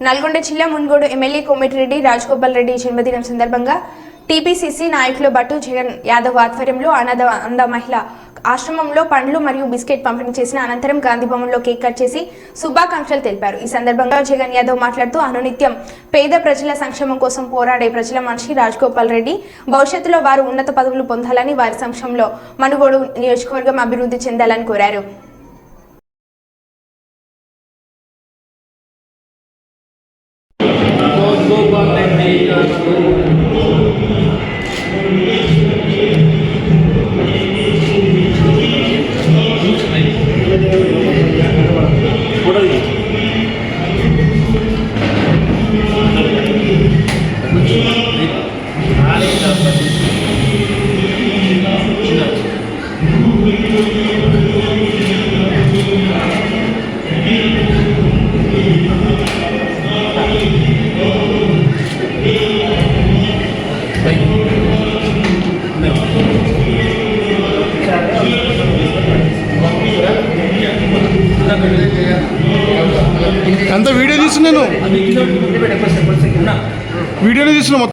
నల్గొండ జిల్లా మున్గోడు ఎమ్మెల్యే కోమటిరెడ్డి రాజగోపాల్ రెడ్డి జన్మదినం సందర్భంగా టీపీసీసీ నాయకులు బట్టు జగన్ యాదవ్ ఆధ్వర్యంలో అంద మహిళ ఆశ్రమంలో పండ్లు మరియు బిస్కెట్ పంపిణీ చేసిన అనంతరం గాంధీ భవన్లో కేక్ కట్ చేసి శుభాకాంక్షలు తెలిపారు. ఈ సందర్భంగా జగన్ యాదవ్ మాట్లాడుతూ అనునిత్యం పేద ప్రజల సంక్షేమం కోసం పోరాడే ప్రజల మనిషి రాజగోపాల్ రెడ్డి భవిష్యత్తులో వారు ఉన్నత పదవులు పొందాలని, వారి సంక్షేమంలో మునుగోడు నియోజకవర్గం అభివృద్ధి చెందాలని కోరారు. అంత వీడియో తీస్తున్నాను, వీడియోనే తీస్తున్నా.